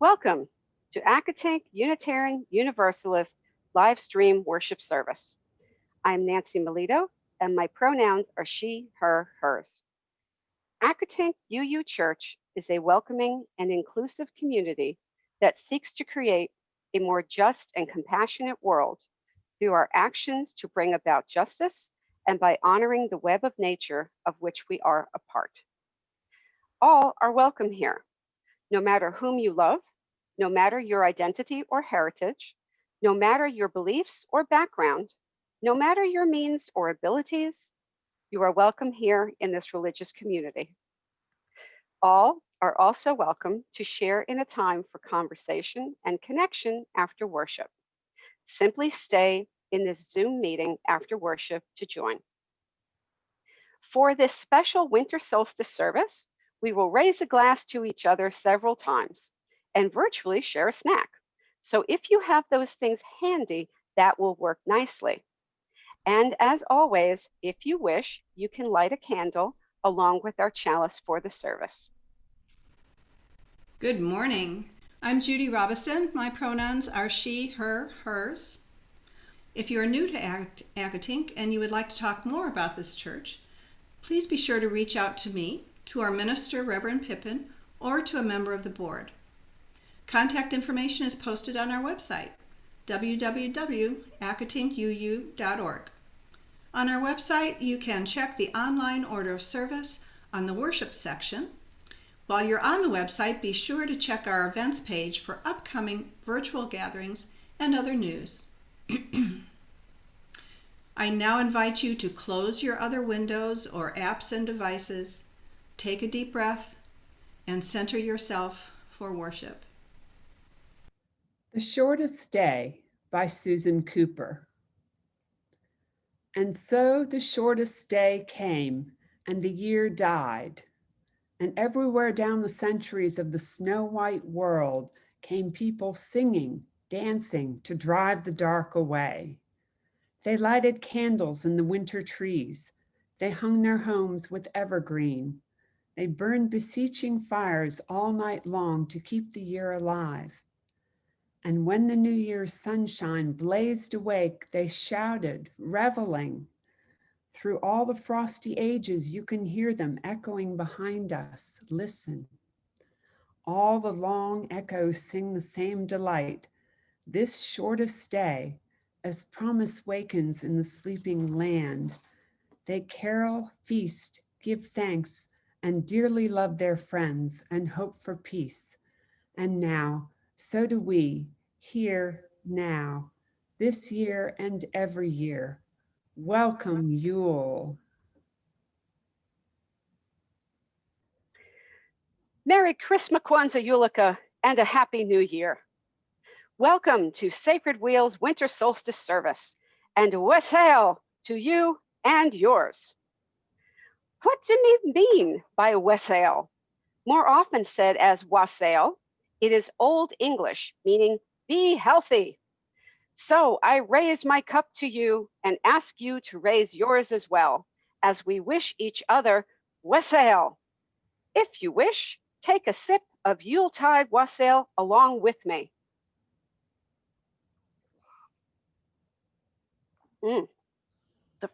Welcome to Accotink Unitarian Universalist live stream worship service. I'm Nancy Melito, and my pronouns are she, her, hers. Accotink UU Church is a welcoming and inclusive community that seeks to create a more just and compassionate world through our actions to bring about justice and by honoring the web of nature of which we are a part. All are welcome here, no matter whom you love, no matter your identity or heritage, no matter your beliefs or background, no matter your means or abilities, you are welcome here in this religious community. All are also welcome to share in a time for conversation and connection after worship. Simply stay in this Zoom meeting after worship to join. For this special Winter Solstice service, we will raise a glass to each other several times and virtually share a snack. So if you have those things handy, that will work nicely. And as always, if you wish, you can light a candle along with our chalice for the service. Good morning. I'm Judy Robison. My pronouns are she, her, hers. If you are new to Accotink and you would like to talk more about this church, please be sure to reach out to me, to our minister, Rev Pippin, or to a member of the board. Contact information is posted on our website, www.accotinkuu.org. On our website, you can check the online order of service on the worship section. While you're on the website, be sure to check our events page for upcoming virtual gatherings and other news. I now invite you to close your other windows or apps and devices, take a deep breath, and center yourself for worship. The Shortest Day by Susan Cooper. And so the shortest day came, and the year died. And everywhere down the centuries of the snow-white world came people singing, dancing to drive the dark away. They lighted candles in the winter trees. They hung their homes with evergreen. They burned beseeching fires all night long to keep the year alive. And when the New Year's sunshine blazed awake, they shouted, reveling. Through all the frosty ages, you can hear them echoing behind us. Listen. All the long echoes sing the same delight. This shortest day, as promise wakens in the sleeping land, they carol, feast, give thanks, and dearly love their friends and hope for peace. And now, so do we, here, now, this year and every year. Welcome, Yule. Merry Christmas, Kwanzaa, Yulika, and a Happy New Year. Welcome to Sacred Wheel's Winter Solstice service, and Wes Hale to you and yours. What do we mean by Wes Hale? More often said as wassail, it is Old English, meaning be healthy. So I raise my cup to you and ask you to raise yours as well, as we wish each other Wes Hale. If you wish, take a sip of Yuletide wassail along with me. The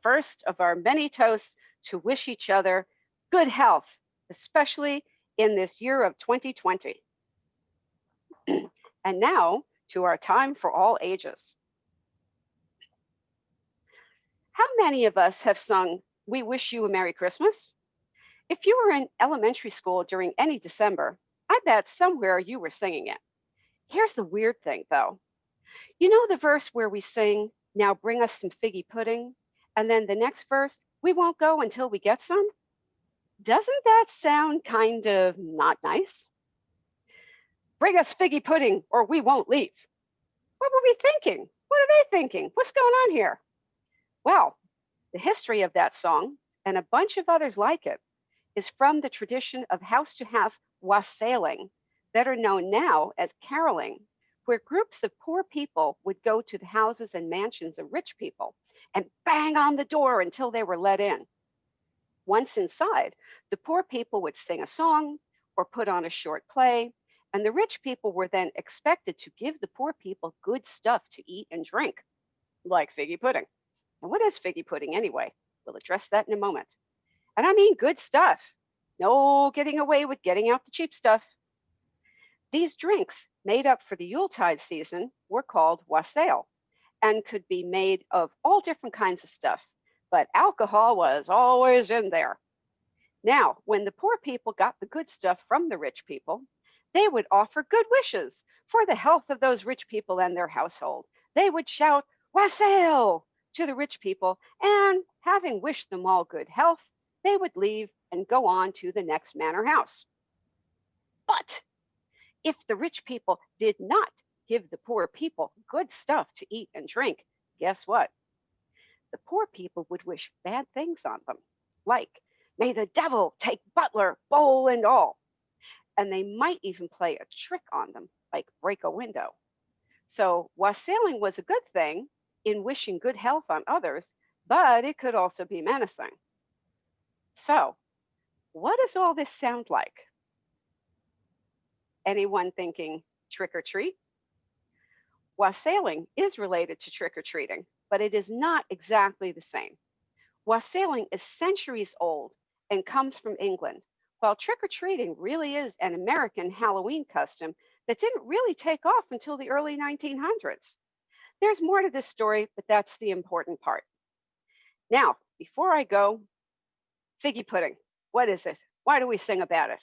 first of our many toasts to wish each other good health, especially in this year of 2020. And now to our time for all ages. How many of us have sung We Wish You a Merry Christmas? If you were in elementary school during any December, I bet somewhere you were singing it. Here's the weird thing though. You know the verse where we sing, now bring us some figgy pudding, and then the next verse, we won't go until we get some? Doesn't that sound kind of not nice? Bring us figgy pudding or we won't leave. What were we thinking? What are they thinking? What's going on here? Well, the history of that song and a bunch of others like it is from the tradition of house-to-house wassailing that are known now as caroling, where groups of poor people would go to the houses and mansions of rich people and bang on the door until they were let in. Once inside, the poor people would sing a song or put on a short play, And the rich people were then expected to give the poor people good stuff to eat and drink, like figgy pudding. And what is figgy pudding anyway? We'll address that in a moment. And I mean good stuff. No getting away with getting out the cheap stuff. These drinks made up for the Yuletide season were called wassail and could be made of all different kinds of stuff, but alcohol was always in there. Now, when the poor people got the good stuff from the rich people, they would offer good wishes for the health of those rich people and their household. They would shout, wassail, to the rich people, and having wished them all good health, they would leave and go on to the next manor house. But if the rich people did not give the poor people good stuff to eat and drink, guess what? The poor people would wish bad things on them, like, may the devil take butler, bowl, and all. And they might even play a trick on them, like break a window. So wassailing was a good thing in wishing good health on others, but it could also be menacing. So, what does all this sound like? Anyone thinking trick or treat? Wassailing is related to trick or treating, but it is not exactly the same. Wassailing is centuries old and comes from England, while trick or treating really is an American Halloween custom that didn't really take off until the early 1900s. There's more to this story, but that's the important part. Now, before I go, figgy pudding. What is it? Why do we sing about it?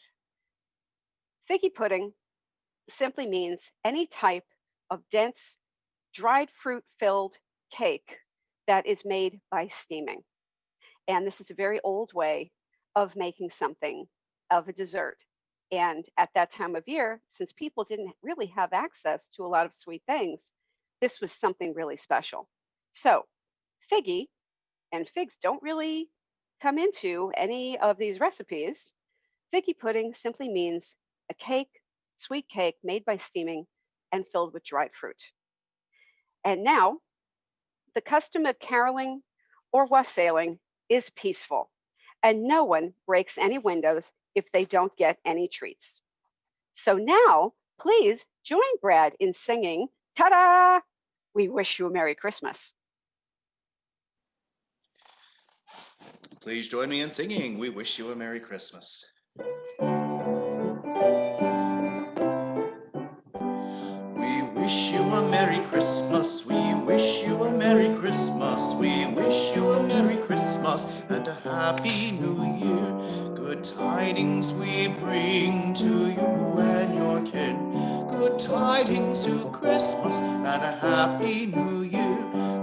Figgy pudding simply means any type of dense, dried fruit filled cake that is made by steaming. And this is a very old way of making something of a dessert. And at that time of year, since people didn't really have access to a lot of sweet things, this was something really special. So, figgy, and figs don't really come into any of these recipes. Figgy pudding simply means a cake, sweet cake made by steaming and filled with dried fruit. And now, the custom of caroling or wassailing is peaceful, and no one breaks any windows if they don't get any treats. So now, please join Brad in singing, ta-da! We wish you a Merry Christmas. Please join me in singing, we wish you a Merry Christmas. We wish you a Merry Christmas, we wish you a Merry Christmas, we wish you a Merry Christmas and a Happy New Year. Good tidings we bring to you and your kin. Good tidings to Christmas and a Happy New Year.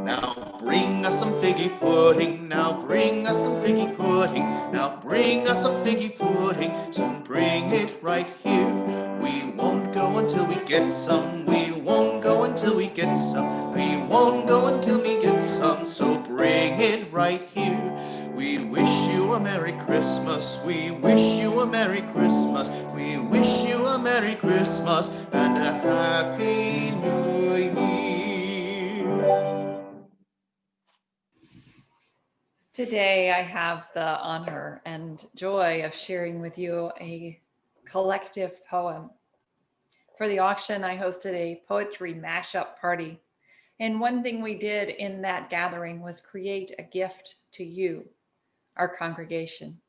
Now bring us some figgy pudding, now bring us some figgy pudding, now bring us some figgy pudding, so bring it right here. We won't go until we get some, we won't go until we get some, we won't go until we get some, so bring it right here. We wish you a Merry Christmas, we wish you a Merry Christmas, we wish you a Merry Christmas and a Happy New Year. Today, I have the honor and joy of sharing with you a collective poem. For the auction, I hosted a poetry mashup party. And one thing we did in that gathering was create a gift to you, our congregation.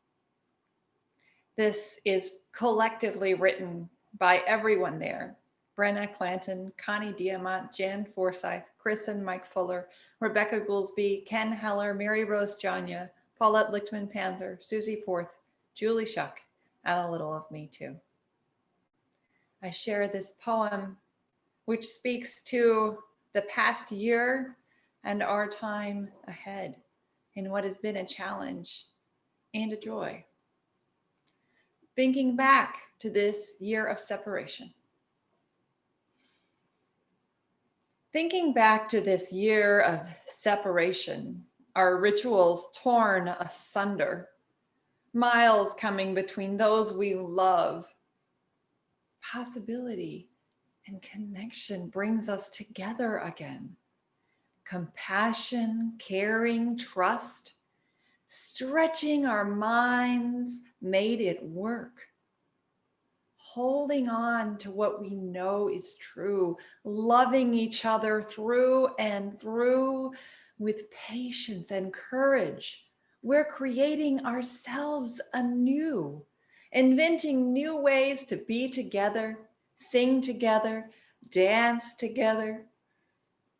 This is collectively written by everyone there. Brenna Clanton, Connie Diamant, Jan Forsyth, Chris and Mike Fuller, Rebecca Goolsby, Ken Heller, Mary Rose Janya, Paulette Lichtman-Panzer, Susie Porth, Julie Shuck, and a little of me too. I share this poem, which speaks to the past year and our time ahead in what has been a challenge and a joy. Thinking back to this year of separation. Thinking back to this year of separation, our rituals torn asunder, miles coming between those we love. Possibility and connection brings us together again. Compassion, caring, trust, stretching our minds made it work. holding on to what we know is true, loving each other through and through with patience and courage. We're creating ourselves anew, inventing new ways to be together, sing together, dance together.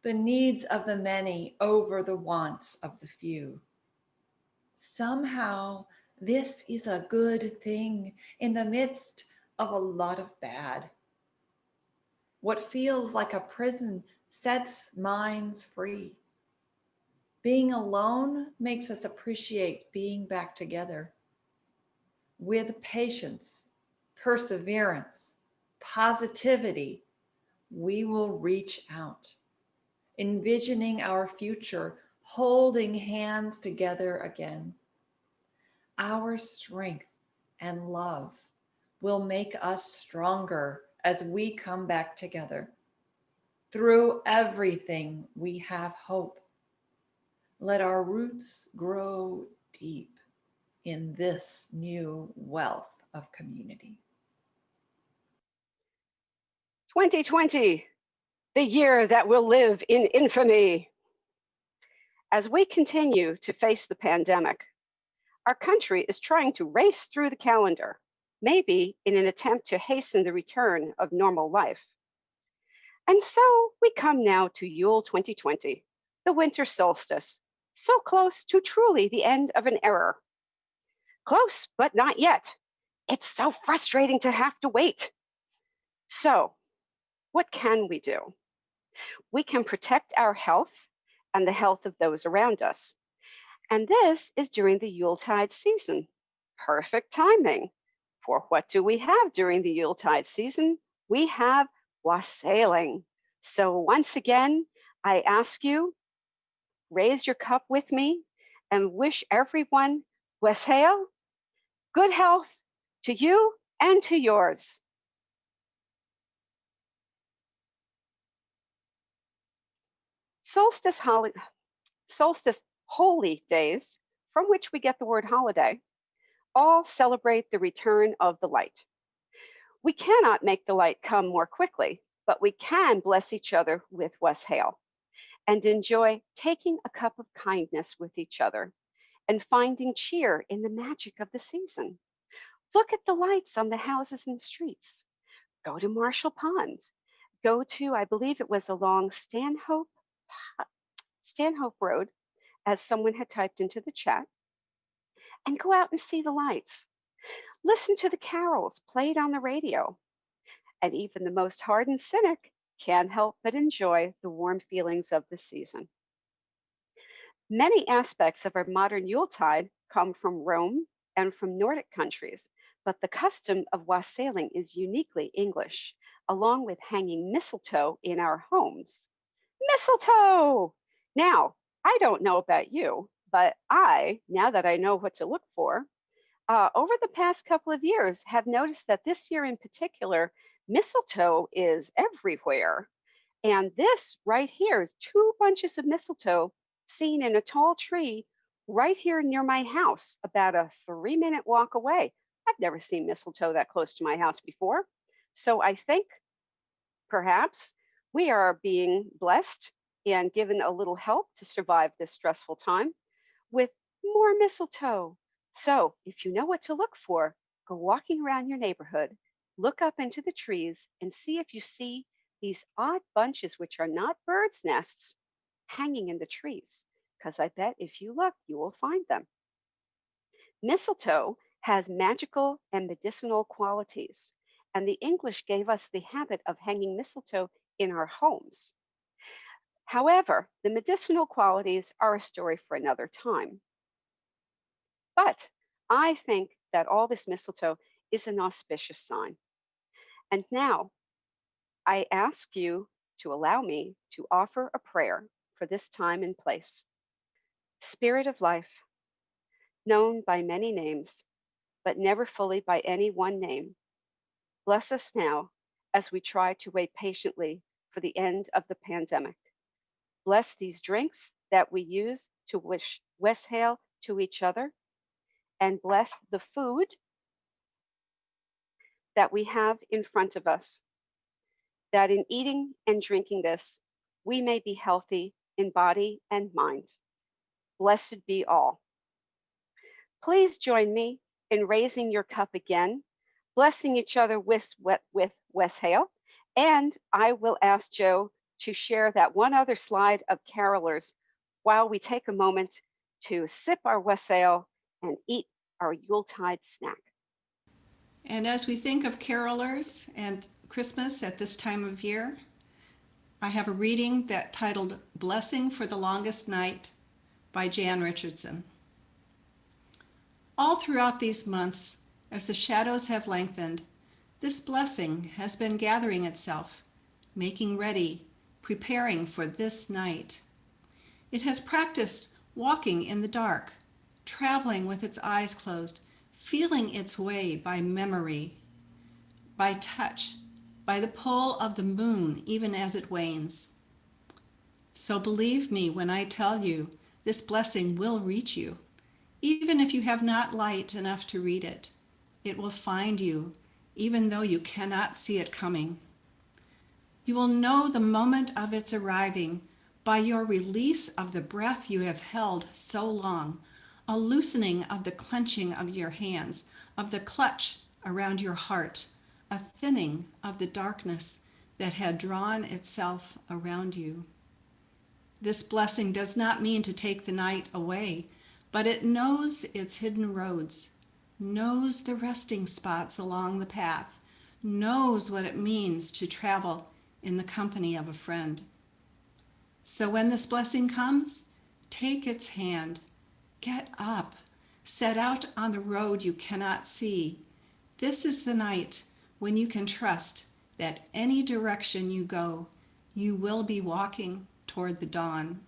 The needs of the many over the wants of the few. Somehow, this is a good thing in the midst of a lot of bad. What feels like a prison sets minds free. Being alone makes us appreciate being back together. With patience, perseverance, positivity, we will reach out, envisioning our future, holding hands together again. Our strength and love will make us stronger as we come back together. Through everything, we have hope. Let our roots grow deep in this new wealth of community. 2020, the year that will live in infamy. As we continue to face the pandemic, our country is trying to race through the calendar, maybe in an attempt to hasten the return of normal life. And so we come now to Yule 2020, the winter solstice, so close to truly the end of an era. Close, but not yet. It's so frustrating to have to wait. So, what can we do? We can protect our health and the health of those around us. And this is during the Yuletide season. Perfect timing. For what do we have during the Yuletide season? We have wassailing. So once again, I ask you, raise your cup with me and wish everyone Wes Hale, good health to you and to yours. Solstice holy days, from which we get the word holiday, all celebrate the return of the light. We cannot make the light come more quickly, but we can bless each other with Wes Hale and enjoy taking a cup of kindness with each other and finding cheer in the magic of the season. Look at the lights on the houses and streets. Go to Marshall Pond. Go to, I believe it was along Stanhope Road, as someone had typed into the chat, and go out and see the lights. Listen to the carols played on the radio. And even the most hardened cynic can't help but enjoy the warm feelings of the season. Many aspects of our modern Yuletide come from Rome and from Nordic countries, but the custom of wassailing is uniquely English, along with hanging mistletoe in our homes. Mistletoe! Now, I don't know about you, but now that I know what to look for, over the past couple of years, have noticed that this year in particular, mistletoe is everywhere. And this right here is 2 bunches of mistletoe seen in a tall tree right here near my house, about a 3-minute walk away. I've never seen mistletoe that close to my house before. So I think perhaps we are being blessed and given a little help to survive this stressful time with more mistletoe. So if you know what to look for, go walking around your neighborhood, look up into the trees and see if you see these odd bunches, which are not birds' nests, hanging in the trees, because I bet if you look, you will find them. Mistletoe has magical and medicinal qualities, and the English gave us the habit of hanging mistletoe in our homes. However, the medicinal qualities are a story for another time. But I think that all this mistletoe is an auspicious sign. And now I ask you to allow me to offer a prayer for this time and place. Spirit of life, known by many names, but never fully by any one name, bless us now as we try to wait patiently for the end of the pandemic. Bless these drinks that we use to wish Wes Hale to each other, and bless the food that we have in front of us, that in eating and drinking this, we may be healthy in body and mind. Blessed be all. Please join me in raising your cup again, blessing each other with Wes Hale, and I will ask Joe to share that one other slide of carolers while we take a moment to sip our Wes Hale and eat our Yuletide snack. And as we think of carolers and Christmas at this time of year, I have a reading that titled Blessing for the Longest Night by Jan Richardson. All throughout these months, as the shadows have lengthened, this blessing has been gathering itself, making ready, preparing for this night. It has practiced walking in the dark, traveling with its eyes closed, feeling its way by memory, by touch, by the pull of the moon even as it wanes. So believe me when I tell you this blessing will reach you. Even if you have not light enough to read it, it will find you, even though you cannot see it coming. You will know the moment of its arriving by your release of the breath you have held so long, a loosening of the clenching of your hands, of the clutch around your heart, a thinning of the darkness that had drawn itself around you. This blessing does not mean to take the night away, but it knows its hidden roads, knows the resting spots along the path, knows what it means to travel in the company of a friend. So when this blessing comes, take its hand, get up, set out on the road you cannot see. This is the night when you can trust that any direction you go, you will be walking toward the dawn.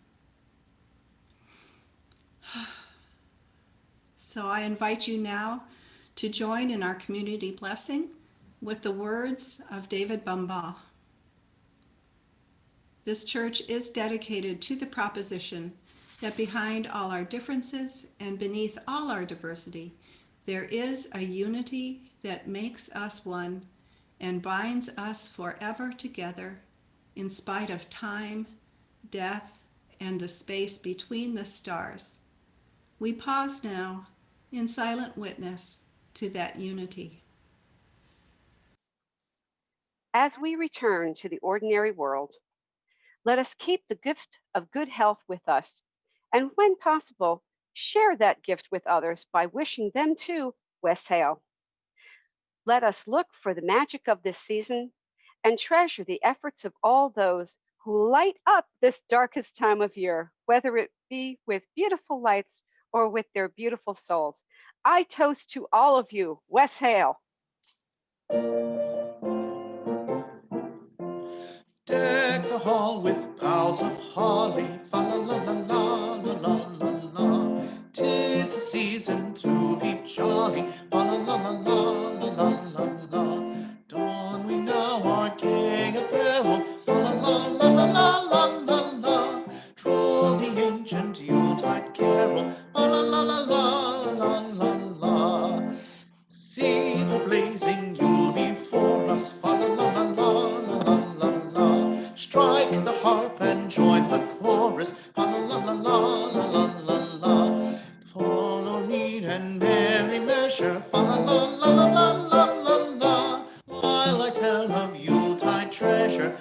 So I invite you now to join in our community blessing with the words of David Bumbaugh. This church is dedicated to the proposition that behind all our differences and beneath all our diversity, there is a unity that makes us one and binds us forever together in spite of time, death, and the space between the stars. We pause now in silent witness to that unity. As we return to the ordinary world, let us keep the gift of good health with us, and when possible, share that gift with others by wishing them too Wes Hale. Let us look for the magic of this season and treasure the efforts of all those who light up this darkest time of year, whether it be with beautiful lights or with their beautiful souls. I toast to all of you, Wes Hale. Deck the hall with boughs of holly, fa la la la la la la la la. 'Tis the season to be jolly, fa la la la la la la la. Don we now our gay apparel, fa la la la la la la la. Troll the ancient Yuletide carol, fa la la la la la la la. See the blazing Yule before us, fa la la la la la la la. Strike the harp and join the chorus, fa la la la la la la la. Follow reed and merry measure, fa la la la la la la la. While I tell of Yuletide treasure,